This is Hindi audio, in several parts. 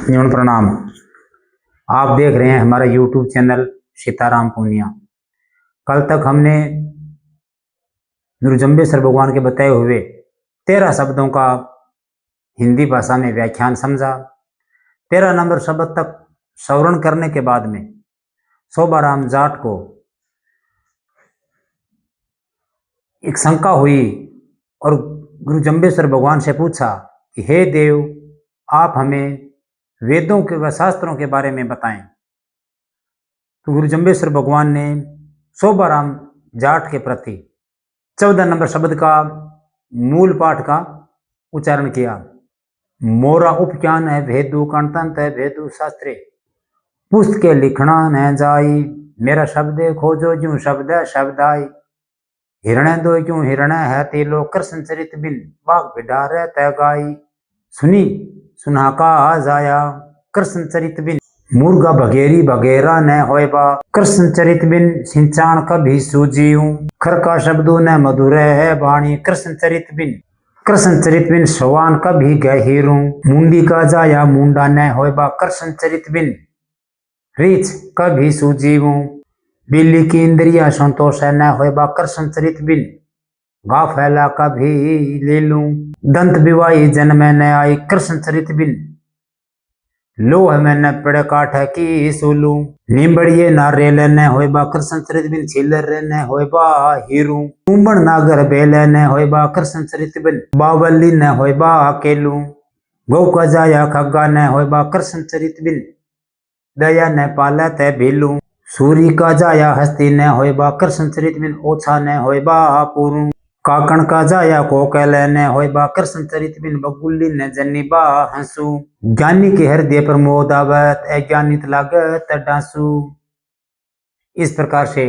न्यून प्रणाम। आप देख रहे हैं हमारा YouTube चैनल सीताराम पूनिया। कल तक हमने गुरु जम्बेश्वर भगवान के बताए हुए 13 शब्दों का हिंदी भाषा में व्याख्यान समझा। 13 नंबर शब्द तक श्रवण करने के बाद में शोभाराम जाट को एक शंका हुई और गुरु जम्बेश्वर भगवान से पूछा कि हे देव, आप हमें वेदों के व शास्त्रों के बारे में बताएं। तो गुरु जम्बेश्वर भगवान ने शोभाराम जाट के प्रति 14 नंबर शब्द का मूल पाठ का उच्चारण किया। मोरा उपज्ञान है भेदु कणतंत है भेदु शास्त्रे, पुस्त के लिखना न जाई, मेरा शब्द खोजो ज्यों शब्द शब्द आई, हिरण दो क्यों हिरण है तेलो कृष्ण चरित बिन बाग बिडार तय गाई, सुनी सुनाका आ जाया कृष्ण चरित बिन मुर्गा भगेरी भगेरा न होएबा, कृष्ण चरित बिन सिंचान कभी सूजियूं, खर का शब्दों न मधुर है बाणी, कृष्ण चरित बिन सवान कभी गहीरूं, मुंडी का जाया मुंडा न होएबा, कृष्ण चरित बिन रीछ कभी सूजीऊं, बिल्ली की इंद्रिया संतोष है न होएबा, कृष्ण चरित बिन घा फैला कभी ले लूं, दंत विवाही जन्म न आई, कृष्ण चरित बिन लोह में न पड़े काठ की सोलू, निम्बड़िए नारेल न होएबा, कृष्ण चरित बिन छिलर न होएबा हीरू, कुंबण नागर बेल न होएबा, कृष्ण चरित बिन बावली न होएबा केलू, गौ का जाया खग्गा न होएबा, कृष्ण चरित बिन दया न पाला तय भेलू, सूरी का जाया हस्ती न होएबा, कृष्ण चरित बिन ओछा न होएबा पूरू, काकण का जाया कोकल न होएबा, कृष्ण चरित बिन बगुल्ली न जन्नीबा हंसू, ज्ञानी के हृदय पर मोद आवत अज्ञानित लागत डांसू। इस प्रकार से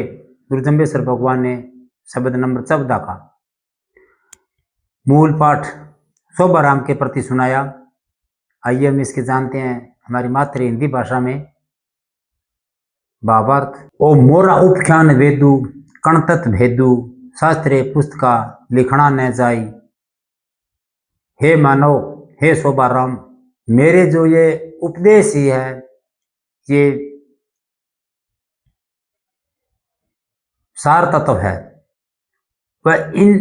गुरु जम्बेश्वर भगवान ने शब्द नंबर 14 का मूल पाठ शोभाराम के प्रति सुनाया। आइए हम इसके जानते हैं हमारी मातृ हिंदी भाषा में भावार्थ। ओ मोरा उपख्यान वेदु कणतत भेदु, शास्त्रे पुस्तका लिखना न जाई, हे मानव, हे शोभाराम, मेरे जो ये उपदेश ही है, ये सार तत्व है, वह इन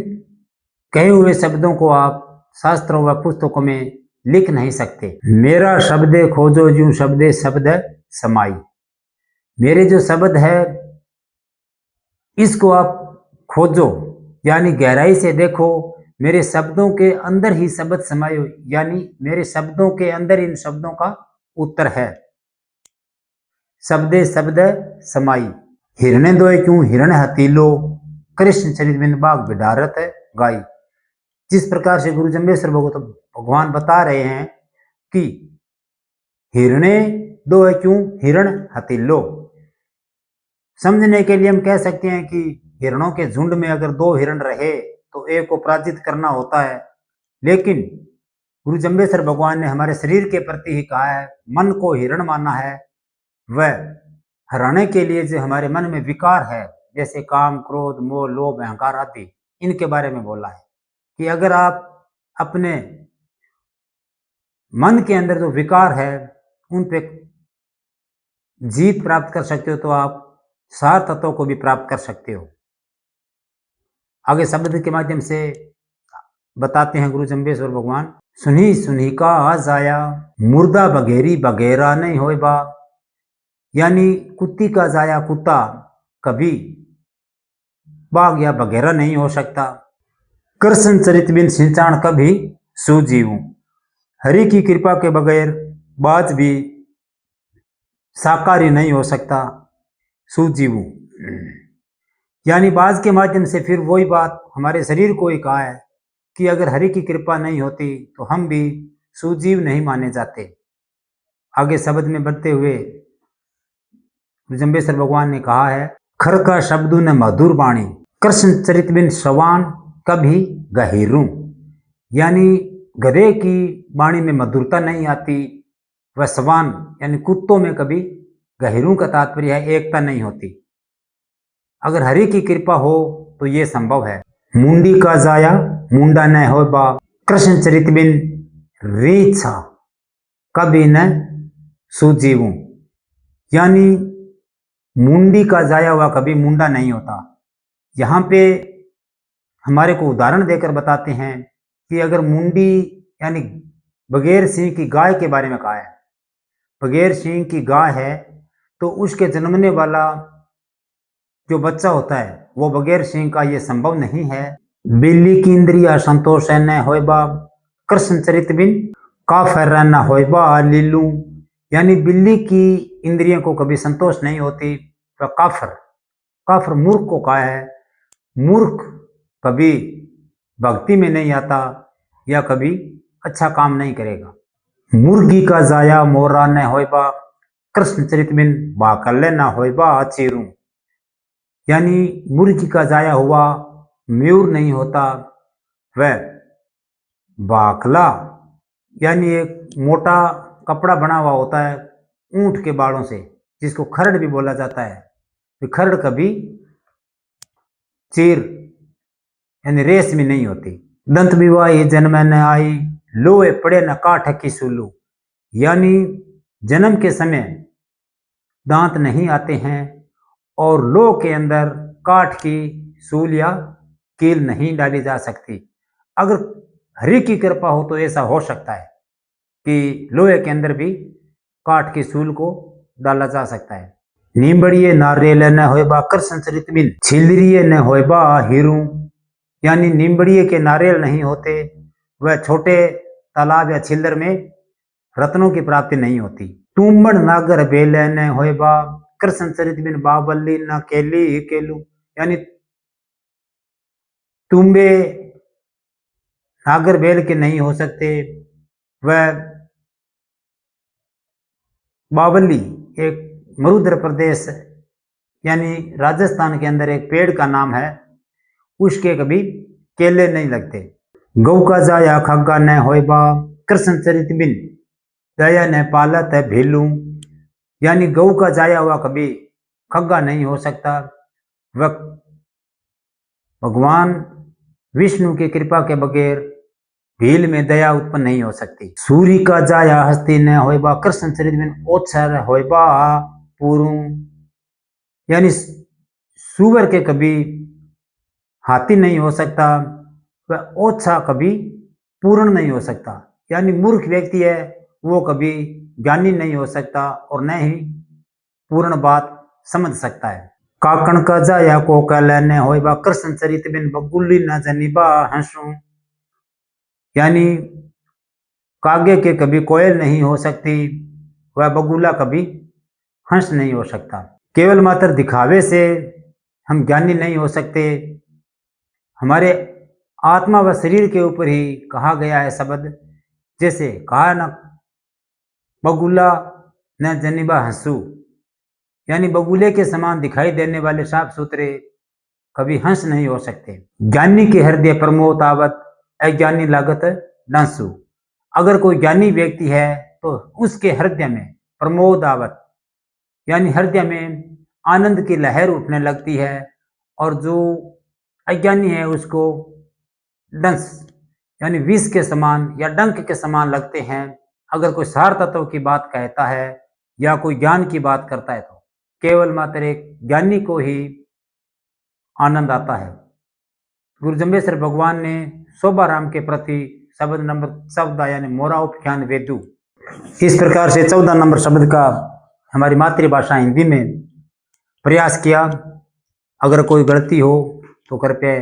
कहे हुए शब्दों को आप शास्त्रों व पुस्तकों में लिख नहीं सकते। मेरा शब्द खोजो ज्यों शब्द शब्द समाई, मेरे जो शब्द है इसको आप खोजो यानी गहराई से देखो, मेरे शब्दों के अंदर ही शब्द समाये, यानी मेरे शब्दों के अंदर इन शब्दों का उत्तर है। शब्दे शब्द समाई, हिरणे दो क्यों हिरण हतीलो, कृष्ण चरित बिन बाग बिडारत गाई। जिस प्रकार से गुरु जम्बेश्वर भगवान बता रहे हैं कि हिरणे दो क्यों हिरण हतीलो, समझने के लिए हम कह सकते हैं कि हिरणों के झुंड में अगर 2 हिरण रहे तो एक को पराजित करना होता है, लेकिन गुरु जम्बेश्वर भगवान ने हमारे शरीर के प्रति ही कहा है, मन को हिरण माना है। वह हराने के लिए जो हमारे मन में विकार है, जैसे काम क्रोध मोह लोभ अहंकार आदि, इनके बारे में बोला है कि अगर आप अपने मन के अंदर जो विकार है उन पे जीत प्राप्त कर सकते हो तो आप सार तत्वों को भी प्राप्त कर सकते हो। आगे शब्द के माध्यम से बताते हैं गुरु जम्बेश्वर भगवान। सुनी सुनी का आ जाया, मुर्दा बघेरी बघेरा नहीं होएबा, यानी कुत्ती का जाया कुत्ता कभी बाघ या बघेरा नहीं हो सकता, कृष्ण चरित बिन सिंचान कभी सूजीऊं, हरि की कृपा के बगैर बाज भी शाकाहारी नहीं हो सकता, सूजीवू यानी बाज के माध्यम से फिर वही बात हमारे शरीर को ही कहा है कि अगर हरि की कृपा नहीं होती तो हम भी सुजीव नहीं माने जाते। आगे शब्द में बढ़ते हुए जम्बेश्वर भगवान ने कहा है, खर का शब्दों ने मधुर बाणी, कृष्ण चरित बिन सवान कभी गहीरूं, यानी गधे की वाणी में मधुरता नहीं आती, वह सवान यानी कुत्तों में कभी गहीरूं का तात्पर्य है एकता नहीं होती। अगर हरि की कृपा हो तो ये संभव है। मुंडी का जाया मुंडा न हो बा, कृष्ण चरित बिन रीछा कभी न सूझीवूं, यानी मुंडी का जाया हुआ कभी मुंडा नहीं होता। यहाँ पे हमारे को उदाहरण देकर बताते हैं कि अगर मुंडी यानी बगैर सींग की गाय के बारे में कहा है, बगैर सींग की गाय है तो उसके जन्मने वाला जो बच्चा होता है वो बगैर सींग का ये संभव नहीं है। बिल्ली की इंद्रिया संतोष है न होइबा कृष्ण चरित बिन काफर न होइबा लीलू, यानी बिल्ली की इंद्रियों को कभी संतोष नहीं होती। तो काफर, काफर मूर्ख को कहा है, मूर्ख कभी भक्ति में नहीं आता या कभी अच्छा काम नहीं करेगा। मुर्गी का जाया मोरा न होइबा कृष्ण चरित बिन बाकल्ले न होइबा चेरू, यानी मुर्गी का जाया हुआ मयूर नहीं होता। वह बाकला यानी एक मोटा कपड़ा बना हुआ होता है ऊंट के बालों से, जिसको खरड़ भी बोला जाता है। तो खरड़ कभी चीर यानी रेस में नहीं होती। दंत विवाही जन्म न आई लोहे पड़े न काठ की सुलू, यानी जन्म के समय दांत नहीं आते हैं और लोह के अंदर काठ की सूल या कील नहीं डाली जा सकती। अगर हरि की कृपा हो तो ऐसा हो सकता है कि लोहे के अंदर भी काठ की सूल को डाला जा सकता है। नींबड़िए नारियल न होइबा कृष्ण चरित बिन छिलरिए न होइबा हीरू, यानी नींबड़िए के नारियल नहीं होते, वह छोटे तालाब या छिल्लर में रत्नों की प्राप्ति नहीं होती। टूम्बड़ नागर बेल न होइबा कृष्ण चरित बिन बावली न केली ही केलू, यानी तुम्बे नागर बेल के नहीं हो सकते। वह बावली एक मरुद्र प्रदेश यानी राजस्थान के अंदर एक पेड़ का नाम है, उसके कभी केले नहीं लगते। गौ का जाया खग्गा न होइबा कृष्ण चरित बिन दया न पालत है भेलू, यानी गौ का जाया हुआ कभी खग्गा नहीं हो सकता। वह भगवान विष्णु की कृपा के बगैर भील में दया उत्पन्न नहीं हो सकती। सूर्य का जाया हस्ती न होइबा कृष्ण चरित बिन ओछर होइबा पूरू, यानी सुअर के कभी हाथी नहीं हो सकता, वह ओछा कभी पूर्ण नहीं हो सकता। यानी मूर्ख व्यक्ति है वो कभी ज्ञानी नहीं हो सकता और न ही पूर्ण बात समझ सकता है। काकण का जाया को कल न होइबा कृष्ण चरित बिन बगुली न जनिबा हंसू, यानी कागे के कभी कोयल नहीं हो सकती, वह बगुला कभी हंस नहीं हो सकता। केवल मात्र दिखावे से हम ज्ञानी नहीं हो सकते। हमारे आत्मा व शरीर के ऊपर ही कहा गया है शब्द, जैसे कहा न बगुला न जनिबा हंसू, यानी बगुले के समान दिखाई देने वाले साफ सुथरे कभी हंस नहीं हो सकते। ज्ञानी के हृदय प्रमोद आवत अज्ञानी लागत डांसू, अगर कोई ज्ञानी व्यक्ति है तो उसके हृदय में प्रमोद आवत यानी हृदय में आनंद की लहर उठने लगती है, और जो अज्ञानी है उसको डंस यानी विष के समान या डंक के समान लगते हैं। अगर कोई सार तत्व की बात कहता है या कोई ज्ञान की बात करता है तो केवल मात्र एक ज्ञानी को ही आनंद आता है। गुरु जम्बेश्वर भगवान ने शोभाराम के प्रति शब्द नंबर 14 यानी मोरा उपख्यान वेदु, इस प्रकार से 14 नंबर शब्द का हमारी मातृभाषा हिंदी में प्रयास किया। अगर कोई गलती हो तो कृपया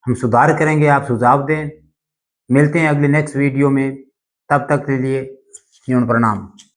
हम सुधार करेंगे, आप सुझाव दें। मिलते हैं अगले नेक्स्ट वीडियो में, तब तक के लिए प्रणाम।